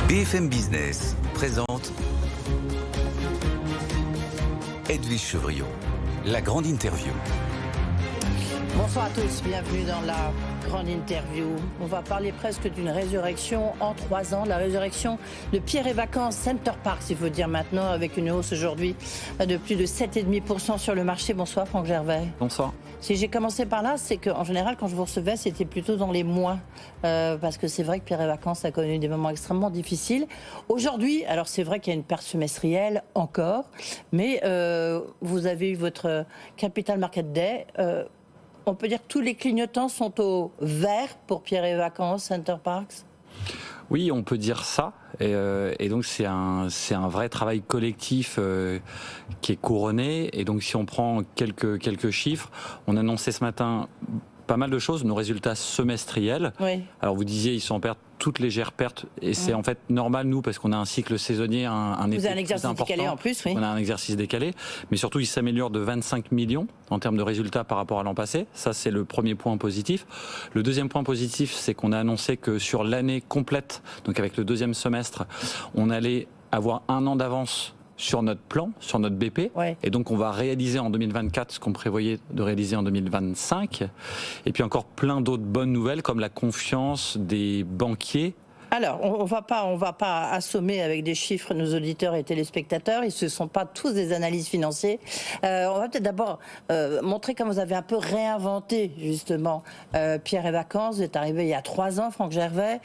BFM Business présente Edwige Chevrillon, la grande interview. Bonsoir à tous, bienvenue dans la grande interview. On va parler presque d'une résurrection en 3 ans, la résurrection de Pierre et Vacances Center Parcs, il faut dire maintenant, avec une hausse aujourd'hui de plus de 7,5% sur le marché. Bonsoir Franck Gervais. Bonsoir. Si j'ai commencé par là, c'est qu'en général, quand je vous recevais, c'était plutôt dans les mois. Parce que c'est vrai que Pierre et Vacances a connu des moments extrêmement difficiles. Aujourd'hui, alors c'est vrai qu'il y a une perte semestrielle encore, mais vous avez eu votre Capital Market Day. On peut dire que tous les clignotants sont au vert pour Pierre et Vacances Center Parcs. Oui, on peut dire ça. Et donc c'est un vrai travail collectif qui est couronné. Et donc si on prend quelques chiffres, on a annoncé ce matin pas mal de choses, nos résultats semestriels. Oui. Alors vous disiez, ils sont en perte, toutes légères pertes, et c'est en fait normal, nous, parce qu'on a un cycle saisonnier, un Vous avez un exercice décalé en plus, oui. On a un exercice décalé, mais surtout, il s'améliore de 25 millions en termes de résultats par rapport à l'an passé. Ça, c'est le premier point positif. Le deuxième point positif, c'est qu'on a annoncé que sur l'année complète, donc avec le deuxième semestre, on allait avoir 1 an d'avance sur notre plan, sur notre BP, ouais. Et donc on va réaliser en 2024 ce qu'on prévoyait de réaliser en 2025, et puis encore plein d'autres bonnes nouvelles comme la confiance des banquiers. Alors, on va pas assommer avec des chiffres nos auditeurs et téléspectateurs. Ils ne sont pas tous des analystes financiers. On va peut-être d'abord montrer comment vous avez un peu réinventé justement Pierre et Vacances. Vous êtes arrivé il y a 3 ans, Franck Gervais.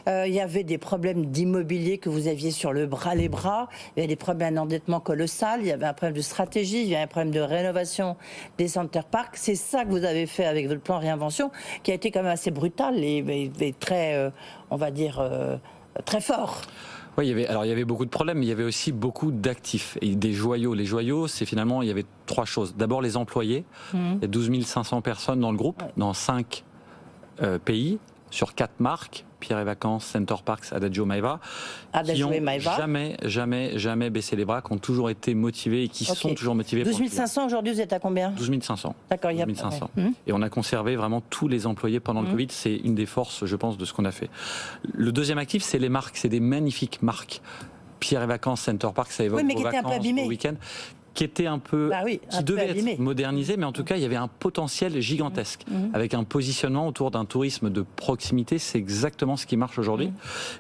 Il y avait des problèmes d'immobilier que vous aviez sur les bras. Il y avait des problèmes d'endettement colossal. Il y avait un problème de stratégie. Il y avait un problème de rénovation des center parcs. C'est ça que vous avez fait avec votre plan réinvention, qui a été quand même assez brutal et très, on va dire, très fort. Oui, il y avait beaucoup de problèmes, mais il y avait aussi beaucoup d'actifs et des joyaux. Les joyaux, c'est finalement, il y avait 3 choses. D'abord, les employés. Il y a 12 500 personnes dans le groupe, dans 5 pays, sur 4 marques, Pierre et Vacances, Center Parcs, Adagio, Maeva, qui n'ont jamais baissé les bras, qui ont toujours été motivés et qui sont toujours motivés. 12 500, aujourd'hui, vous êtes à combien ? 12 500. D'accord, il y a 12 500. Et on a conservé vraiment tous les employés pendant le Covid. C'est une des forces, je pense, de ce qu'on a fait. Le deuxième actif, c'est les marques. C'est des magnifiques marques. Pierre et Vacances, Center Parcs, ça évoque vos vacances, vos week-ends, qui était un peu, qui devait être modernisé, mais en tout cas, il y avait un potentiel gigantesque, avec un positionnement autour d'un tourisme de proximité. C'est exactement ce qui marche aujourd'hui.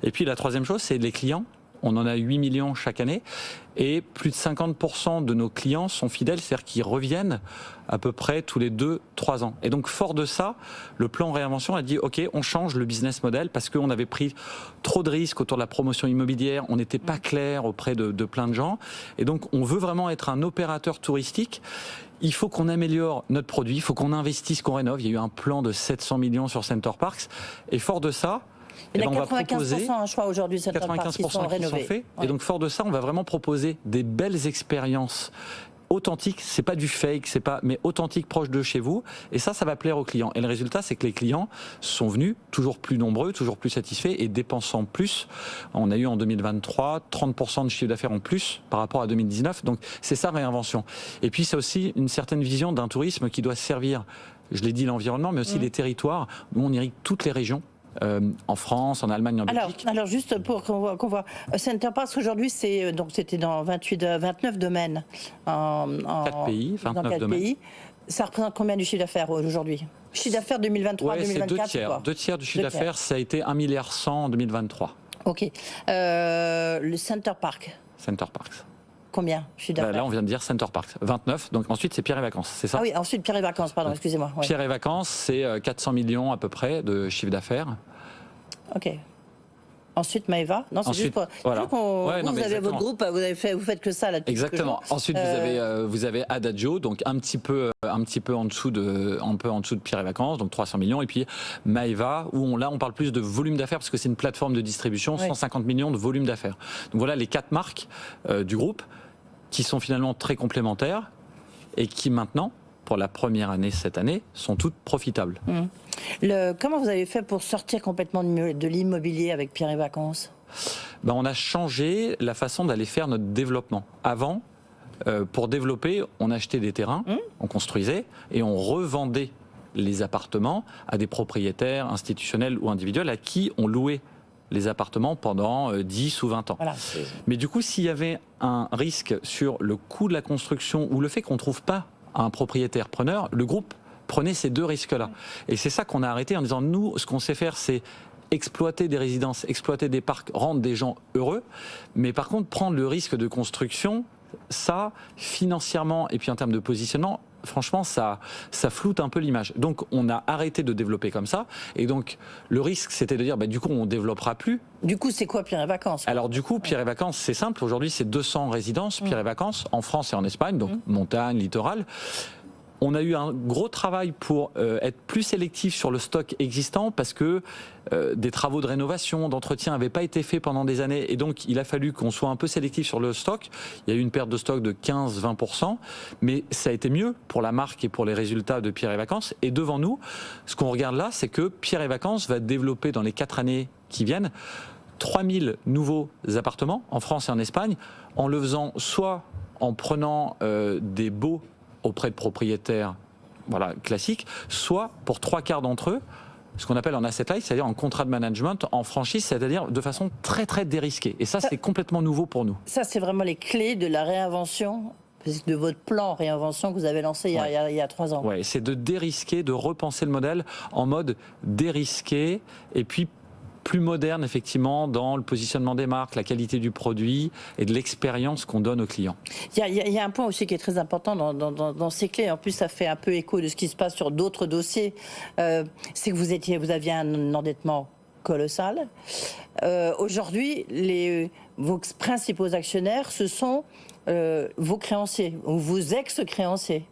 Et puis la troisième chose, c'est les clients. On en a 8 millions chaque année, et plus de 50% de nos clients sont fidèles, c'est-à-dire qu'ils reviennent à peu près tous les 2-3 ans. Et donc, fort de ça, le plan réinvention a dit, OK, on change le business model, parce qu'on avait pris trop de risques autour de la promotion immobilière, on n'était pas clair auprès de plein de gens, et donc on veut vraiment être un opérateur touristique. Il faut qu'on améliore notre produit, il faut qu'on investisse, qu'on rénove. Il y a eu un plan de 700 millions sur Center Parcs, et fort de ça, il y a 95% je crois aujourd'hui, 95% qui sont faits. Et donc fort de ça, on va vraiment proposer des belles expériences authentiques. C'est pas du fake, mais authentique, proche de chez vous. Et ça va plaire aux clients. Et le résultat, c'est que les clients sont venus toujours plus nombreux, toujours plus satisfaits et dépensant plus. On a eu en 2023 30% de chiffre d'affaires en plus par rapport à 2019. Donc c'est ça, réinvention. Et puis c'est aussi une certaine vision d'un tourisme qui doit servir, je l'ai dit, l'environnement, mais aussi les territoires. Nous, on irrigue toutes les régions. En France, en Allemagne, en Belgique. Alors juste pour qu'on voit Center Parcs aujourd'hui, c'était dans 29 domaines. 4 pays, 29 domaines. Pays. Ça représente combien du chiffre d'affaires aujourd'hui ? Chiffre d'affaires 2023-2024, c'est 2 tiers du chiffre d'affaires, ça a été 1,1 milliard en 2023. Ok. Le Center Parcs. Center Parcs. Combien chiffre d'affaires ? Là, on vient de dire Center Parcs. 29, donc ensuite c'est Pierre et Vacances, c'est ça ? Ah oui, ensuite Pierre et Vacances, pardon, excusez-moi. Ouais. Pierre et Vacances, c'est 400 millions à peu près de chiffre d'affaires. Ok. Ensuite Maeva. Non, c'est juste pour. Voilà. Vous avez votre groupe, vous faites que ça là. Exactement. Ensuite vous avez Adagio, donc un petit peu en dessous de Pierre et Vacances, donc 300 millions, et puis Maeva, où on parle plus de volume d'affaires parce que c'est une plateforme de distribution, 150 millions de volume d'affaires. Donc voilà les 4 marques du groupe qui sont finalement très complémentaires et qui maintenant, pour la première année cette année, sont toutes profitables. Comment vous avez fait pour sortir complètement de l'immobilier avec Pierre et Vacances ? On a changé la façon d'aller faire notre développement. Avant, pour développer, on achetait des terrains, on construisait et on revendait les appartements à des propriétaires institutionnels ou individuels à qui on louait les appartements pendant 10 ou 20 ans. Voilà, mais du coup, s'il y avait un risque sur le coût de la construction ou le fait qu'on ne trouve pas un propriétaire preneur, le groupe prenait ces 2 risques-là. Et c'est ça qu'on a arrêté en disant, nous, ce qu'on sait faire, c'est exploiter des résidences, exploiter des parcs, rendre des gens heureux. Mais par contre, prendre le risque de construction, ça, financièrement et puis en termes de positionnement, franchement, ça floute un peu l'image. Donc, on a arrêté de développer comme ça. Et donc, le risque, c'était de dire, du coup, on ne développera plus. Du coup, c'est quoi Pierre et Vacances? Alors, du coup, Pierre et Vacances, c'est simple. Aujourd'hui, c'est 200 résidences, Pierre et Vacances, en France et en Espagne, donc montagne, littoral. On a eu un gros travail pour être plus sélectif sur le stock existant parce que des travaux de rénovation, d'entretien n'avaient pas été faits pendant des années et donc il a fallu qu'on soit un peu sélectif sur le stock. Il y a eu une perte de stock de 15-20%, mais ça a été mieux pour la marque et pour les résultats de Pierre et Vacances. Et devant nous, ce qu'on regarde là, c'est que Pierre et Vacances va développer dans les 4 années qui viennent 3000 nouveaux appartements en France et en Espagne, en le faisant soit en prenant des baux auprès de propriétaires classiques, soit pour 3/4 d'entre eux, ce qu'on appelle en asset light, c'est-à-dire en contrat de management, en franchise, c'est-à-dire de façon très très dérisquée. Et ça c'est complètement nouveau pour nous. Ça, c'est vraiment les clés de la réinvention, de votre plan réinvention que vous avez lancé il y a 3 ans. Oui, c'est de dérisquer, de repenser le modèle en mode dérisqué, et puis plus moderne effectivement dans le positionnement des marques, la qualité du produit et de l'expérience qu'on donne aux clients. Il y a un point aussi qui est très important dans ces clés. En plus, ça fait un peu écho de ce qui se passe sur d'autres dossiers. C'est que vous aviez un endettement colossal. Aujourd'hui, vos principaux actionnaires, ce sont vos créanciers ou vos ex-créanciers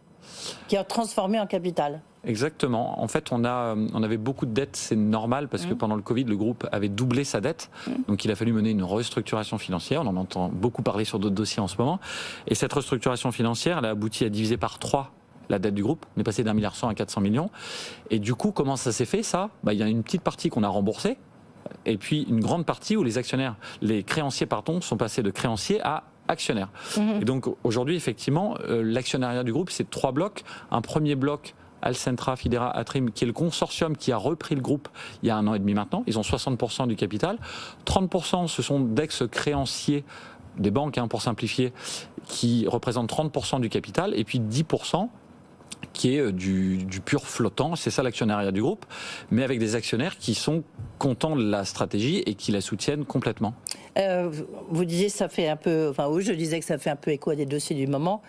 qui ont transformé en capital. Exactement. En fait, on avait beaucoup de dettes, c'est normal parce que pendant le Covid, le groupe avait doublé sa dette. Donc il a fallu mener une restructuration financière. On en entend beaucoup parler sur d'autres dossiers en ce moment. Et cette restructuration financière, elle a abouti à diviser par 3 la dette du groupe. On est passé d'1,1 milliard à 400 millions. Et du coup, comment ça s'est fait ça ? Il y a une petite partie qu'on a remboursée. Et puis une grande partie où les créanciers, sont passés de créanciers à actionnaires. Et donc aujourd'hui, effectivement, l'actionnariat du groupe, c'est 3 blocs. Un premier bloc, Alcentra, Fidera, Atrim, qui est le consortium qui a repris le groupe il y a 1 an et demi maintenant. Ils ont 60% du capital. 30%, ce sont d'ex-créanciers des banques, pour simplifier, qui représentent 30% du capital. Et puis 10%, qui est du pur flottant, c'est ça l'actionnariat du groupe, mais avec des actionnaires qui sont contents de la stratégie et qui la soutiennent complètement. Vous disiez je disais que ça fait un peu écho à des dossiers du moment.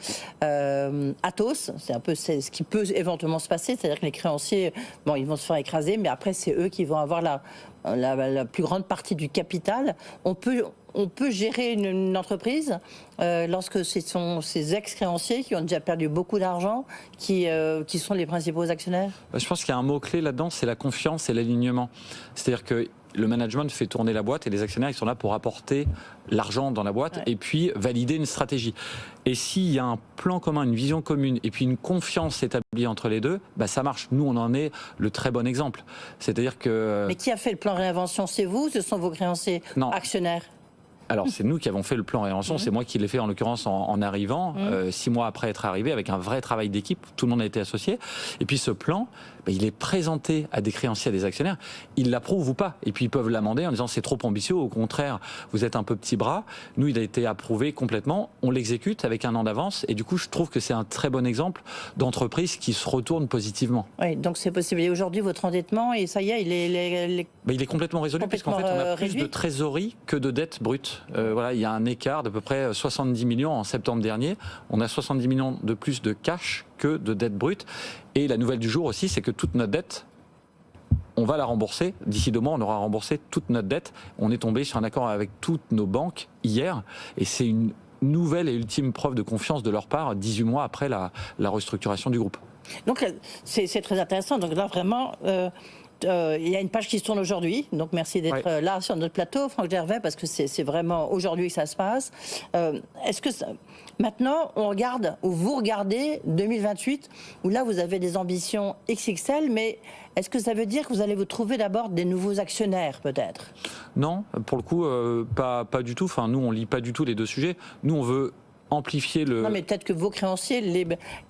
Atos, c'est un peu ce qui peut éventuellement se passer, c'est-à-dire que les créanciers, ils vont se faire écraser, mais après c'est eux qui vont avoir la plus grande partie du capital. On peut gérer une entreprise lorsque ce sont ces ex-créanciers qui ont déjà perdu beaucoup d'argent qui sont les principaux actionnaires. Je pense qu'il y a un mot-clé là-dedans, c'est la confiance et l'alignement. C'est-à-dire que le management fait tourner la boîte et les actionnaires ils sont là pour apporter l'argent dans la boîte et puis valider une stratégie. Et s'il y a un plan commun, une vision commune et puis une confiance établie entre les deux, ça marche. Nous, on en est le très bon exemple. C'est-à-dire que... Mais qui a fait le plan réinvention? C'est vous? Ce sont vos créanciers actionnaires? Alors c'est nous qui avons fait le plan réinvention, c'est moi qui l'ai fait en l'occurrence en arrivant, 6 mois après être arrivé, avec un vrai travail d'équipe, tout le monde a été associé. Et puis ce plan, il est présenté à des créanciers, à des actionnaires, ils l'approuvent ou pas. Et puis ils peuvent l'amender en disant c'est trop ambitieux, au contraire, vous êtes un peu petit bras. Nous, il a été approuvé complètement, on l'exécute avec 1 an d'avance. Et du coup, je trouve que c'est un très bon exemple d'entreprise qui se retourne positivement. Oui, donc c'est possible. Et aujourd'hui, votre endettement, et ça y est, il est complètement résolu, puisqu'en fait, on a plus de trésorerie que de dette brute. Il y a un écart d'à peu près 70 millions en septembre dernier. On a 70 millions de plus de cash que de dette brute. Et la nouvelle du jour aussi, c'est que toute notre dette, on va la rembourser. D'ici 2 mois, on aura remboursé toute notre dette. On est tombé sur un accord avec toutes nos banques hier. Et c'est une nouvelle et ultime preuve de confiance de leur part, 18 mois après la restructuration du groupe. Donc c'est très intéressant. Donc là, vraiment... il y a une page qui se tourne aujourd'hui, donc merci d'être là sur notre plateau, Franck Gervais, parce que c'est vraiment aujourd'hui que ça se passe. Est-ce que maintenant on regarde, ou vous regardez 2028, où là vous avez des ambitions XXL, mais est-ce que ça veut dire que vous allez vous trouver d'abord des nouveaux actionnaires peut-être? Non, pour le coup, pas du tout. Enfin, nous on lit pas du tout les 2 sujets. Nous on veut amplifier le... Non, mais peut-être que vos créanciers,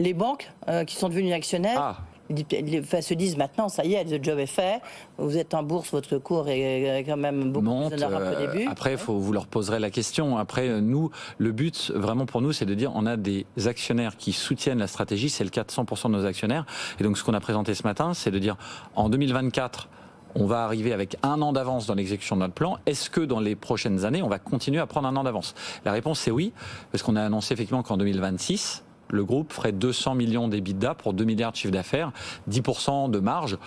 les banques qui sont devenus actionnaires, se disent maintenant, ça y est, le job est fait, vous êtes en bourse, votre cours est quand même beaucoup plus honorable qu'au début. Après, vous leur poserez la question. Après, nous, le but, vraiment pour nous, c'est de dire, on a des actionnaires qui soutiennent la stratégie, c'est le cas de 100% de nos actionnaires. Et donc, ce qu'on a présenté ce matin, c'est de dire, en 2024, on va arriver avec 1 an d'avance dans l'exécution de notre plan. Est-ce que dans les prochaines années, on va continuer à prendre 1 an d'avance? La réponse, c'est oui, parce qu'on a annoncé effectivement qu'en 2026, le groupe ferait 200 millions d'EBITDA pour 2 milliards de chiffre d'affaires, 10% de marge.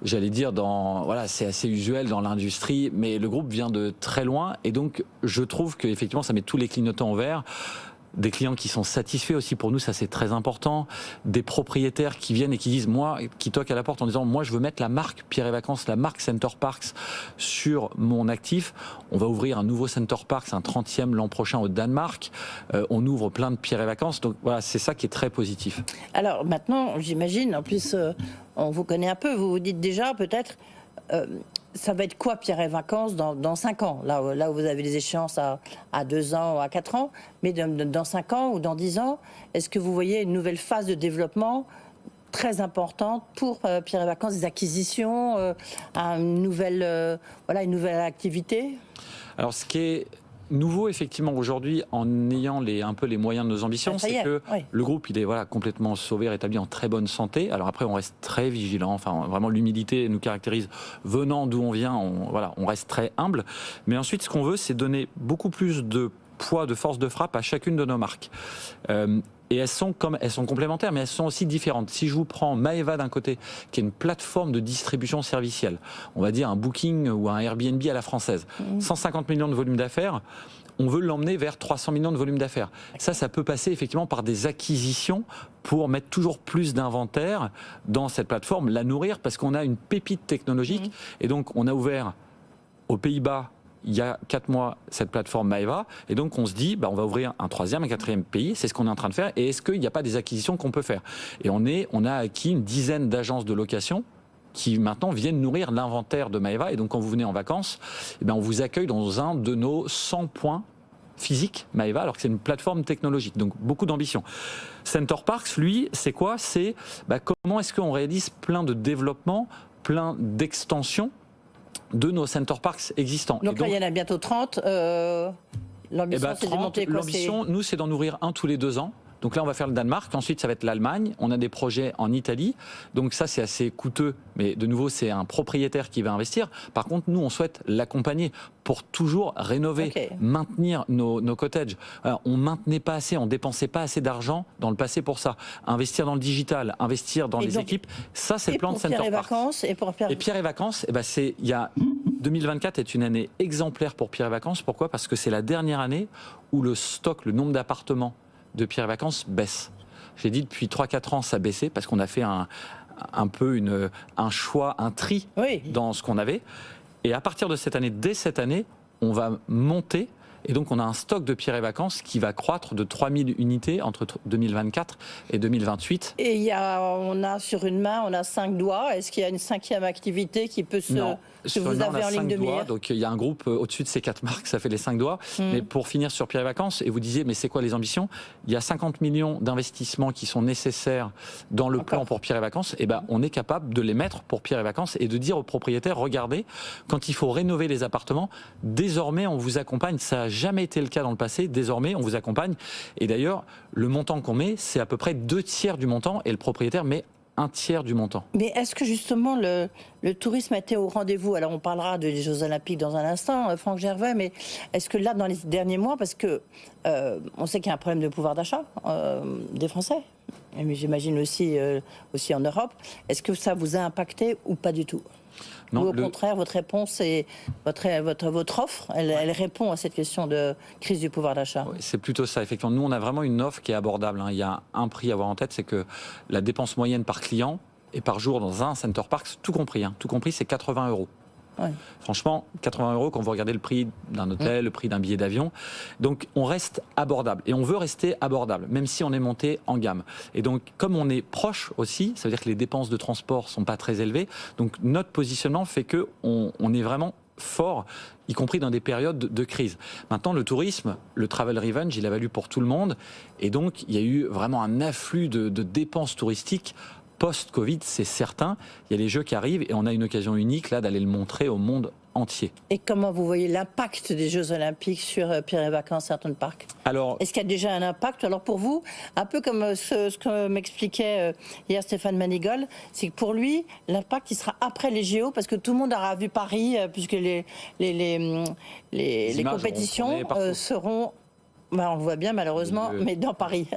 J'allais dire, c'est assez usuel dans l'industrie, mais le groupe vient de très loin. Et donc, je trouve qu'effectivement, ça met tous les clignotants au vert. Des clients qui sont satisfaits aussi, pour nous ça c'est très important, des propriétaires qui viennent et qui disent, qui toquent à la porte en disant, moi je veux mettre la marque Pierre et Vacances, la marque Center Parcs sur mon actif. On va ouvrir un nouveau Center Parcs, un 30e l'an prochain au Danemark, on ouvre plein de Pierre et Vacances, donc voilà, c'est ça qui est très positif. Alors maintenant, j'imagine, en plus on vous connaît un peu, vous vous dites déjà peut-être, ça va être quoi Pierre et Vacances dans 5 ans, là où vous avez des échéances à 2 ans ou à 4 ans, mais dans 5 ans ou dans 10 ans, est-ce que vous voyez une nouvelle phase de développement très importante pour Pierre et Vacances, des acquisitions, une nouvelle activité? Alors ce qui est nouveau effectivement aujourd'hui, en ayant un peu les moyens de nos ambitions, c'est que le groupe il est complètement sauvé, rétabli, en très bonne santé. Alors après on reste très vigilant, enfin vraiment l'humilité nous caractérise, venant d'où on vient, on reste très humble. Mais ensuite ce qu'on veut, c'est donner beaucoup plus de poids, de force de frappe à chacune de nos marques. Et elles sont complémentaires, mais elles sont aussi différentes. Si je vous prends Maeva d'un côté, qui est une plateforme de distribution servicielle, on va dire un Booking ou un Airbnb à la française, 150 millions de volume d'affaires, on veut l'emmener vers 300 millions de volume d'affaires. Ça peut passer effectivement par des acquisitions pour mettre toujours plus d'inventaire dans cette plateforme, la nourrir, parce qu'on a une pépite technologique. Et donc on a ouvert aux Pays-Bas, il y a 4 mois, cette plateforme Maeva, et donc on se dit, on va ouvrir un 3e, un 4e pays, c'est ce qu'on est en train de faire, et est-ce qu'il n'y a pas des acquisitions qu'on peut faire? Et on a acquis une dizaine d'agences de location qui maintenant viennent nourrir l'inventaire de Maeva, et donc quand vous venez en vacances, on vous accueille dans un de nos 100 points physiques Maeva, alors que c'est une plateforme technologique, donc beaucoup d'ambition. Center Parcs, lui, c'est quoi? C'est comment est-ce qu'on réalise plein de développements, plein d'extensions de nos Center Parcs existants. Donc là, il y en a bientôt 30. L'ambition, c'est de monter quoi? L'ambition, nous, c'est d'en ouvrir un tous les 2 ans. Donc là, on va faire le Danemark, ensuite ça va être l'Allemagne, on a des projets en Italie, donc ça c'est assez coûteux, mais de nouveau c'est un propriétaire qui va investir. Par contre, nous on souhaite l'accompagner pour toujours rénover, maintenir nos cottages. Alors, on maintenait pas assez, on dépensait pas assez d'argent dans le passé pour ça. Investir dans le digital, investir dans les équipes, ça c'est le plan de Center Parcs. Et Pierre et Vacances, 2024 est une année exemplaire pour Pierre et Vacances. Pourquoi? Parce que c'est la dernière année où le stock, le nombre d'appartements de Pierre et Vacances baisse. J'ai dit depuis 3-4 ans ça baissait parce qu'on a fait un peu un choix, un tri dans ce qu'on avait. Et à partir de cette année, dès cette année, on va monter. Et donc on a un stock de Pierre et Vacances qui va croître de 3000 unités entre 2024 et 2028. Et on a sur une main, on a 5 doigts. Est-ce qu'il y a une 5e activité qui peut que vous avez en ligne de mire? Donc il y a un groupe au-dessus de ces 4 marques, ça fait les 5 doigts. Mais pour finir sur Pierre et Vacances, et vous disiez, mais c'est quoi les ambitions? Il y a 50 millions d'investissements qui sont nécessaires dans le plan pour Pierre et Vacances. Et on est capable de les mettre pour Pierre et Vacances et de dire aux propriétaires, regardez, quand il faut rénover les appartements, désormais on vous accompagne. Ça n'a jamais été le cas dans le passé. Désormais, on vous accompagne. Et d'ailleurs, le montant qu'on met, c'est à peu près 2/3 du montant et le propriétaire met 1/3 du montant. Mais est-ce que justement le tourisme a été au rendez-vous? Alors on parlera des Jeux Olympiques dans un instant, Franck Gervais, mais est-ce que là, dans les derniers mois, parce que on sait qu'il y a un problème de pouvoir d'achat des Français, mais j'imagine aussi en Europe, est-ce que ça vous a impacté ou pas du tout? Non, ou au contraire, votre réponse et votre offre, elle répond à cette question de crise du pouvoir d'achat? Oui, c'est plutôt ça, effectivement. Nous, on a vraiment une offre qui est abordable. Il y a un prix à avoir en tête, c'est que la dépense moyenne par client et par jour dans un Center Parcs, tout compris, c'est 80 €. Ouais. Franchement, 80 € quand vous regardez le prix d'un hôtel, le prix d'un billet d'avion. Donc on reste abordable et on veut rester abordable, même si on est monté en gamme. Et donc comme on est proche aussi, ça veut dire que les dépenses de transport sont pas très élevées. Donc notre positionnement fait que on est vraiment fort, y compris dans des périodes de crise. Maintenant, le tourisme, le travel revenge, il a valu pour tout le monde. Et donc il y a eu vraiment un afflux de dépenses touristiques post-Covid, c'est certain. Il y a les Jeux qui arrivent et on a une occasion unique là d'aller le montrer au monde entier. Et comment vous voyez l'impact des Jeux Olympiques sur Pierre et Vacances Center Park? Alors, est-ce qu'il y a déjà un impact? Alors pour vous, un peu comme ce que m'expliquait hier Stéphane Manigol, c'est que pour lui, l'impact il sera après les JO parce que tout le monde aura vu Paris puisque les compétitions seront... Ben, on le voit bien malheureusement, mais dans Paris.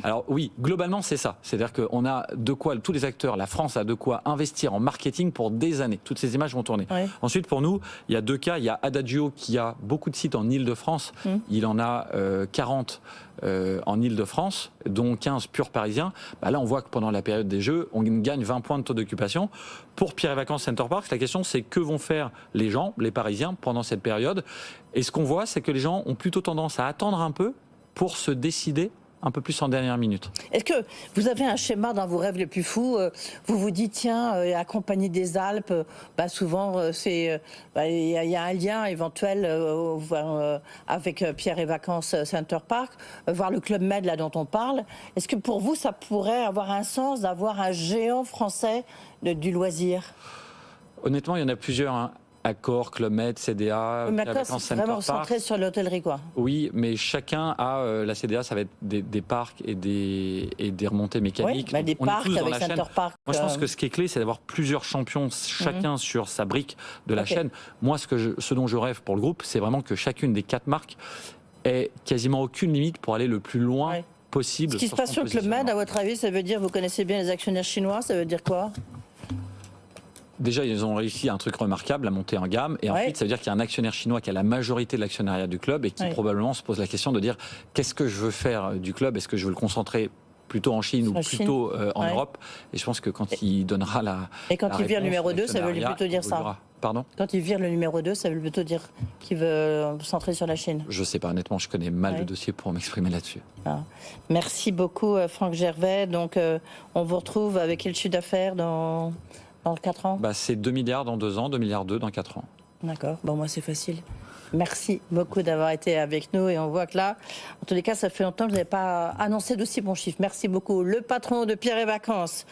Alors oui, globalement c'est ça. C'est-à-dire qu'on a de quoi, tous les acteurs, la France a de quoi investir en marketing pour des années. Toutes ces images vont tourner. Oui. Ensuite pour nous, il y a 2 cas. Il y a Adagio qui a beaucoup de sites en Ile-de-France. Il en a 40 en Ile-de-France, dont 15 purs parisiens. Bah là on voit que pendant la période des Jeux, on gagne 20 points de taux d'occupation. Pour Pierre et Vacances Center Park, la question c'est que vont faire les gens, les Parisiens, pendant cette période. Et ce qu'on voit, c'est que les gens ont plutôt tendance à attendre un peu pour se décider un peu plus en dernière minute. Est-ce que vous avez un schéma dans vos rêves les plus fous? Vous vous dites, tiens, accompagné des Alpes, bah souvent, il y a un lien éventuel avec Pierre et Vacances Center Park, voir le Club Med là dont on parle. Est-ce que pour vous, ça pourrait avoir un sens d'avoir un géant français du loisir? Honnêtement, il y en a plusieurs, hein. Accor, Club Med, CDA, mais Accor, c'est vraiment centré sur l'hôtellerie, quoi. Oui, mais chacun a la CDA, ça va être des parcs et des remontées mécaniques. Oui, bah des parcs avec Center Park. Moi, je pense que ce qui est clé, c'est d'avoir plusieurs champions, chacun sur sa brique de la chaîne. Moi, ce dont je rêve pour le groupe, c'est vraiment que chacune des 4 marques ait quasiment aucune limite pour aller le plus loin possible. Ce qui se passe sur le Club Med, à votre avis, ça veut dire, vous connaissez bien les actionnaires chinois, ça veut dire quoi? Déjà, ils ont réussi un truc remarquable, à monter en gamme. Et ensuite, ça veut dire qu'il y a un actionnaire chinois qui a la majorité de l'actionnariat du club et qui probablement se pose la question de dire qu'est-ce que je veux faire du club? Est-ce que je veux le concentrer plutôt en Chine ou plutôt en Europe? Et je pense que quand il donnera la... Et quand il vire le numéro 2, ça veut plutôt dire ça. Pardon? Quand il vire le numéro 2, ça veut plutôt dire qu'il veut centrer sur la Chine. Je ne sais pas, honnêtement, je connais mal le dossier pour m'exprimer là-dessus. Ah. Merci beaucoup, Franck Gervais. Donc, on vous retrouve avec quel chiffre d'affaires dans 4 ans? C'est 2 milliards dans 2 ans, 2 milliards dans 4 ans. D'accord, bon moi c'est facile. Merci beaucoup d'avoir été avec nous et on voit que là, en tous les cas, ça fait longtemps que je n'avais pas annoncé d'aussi bons chiffres. Merci beaucoup. Le patron de Pierre et Vacances.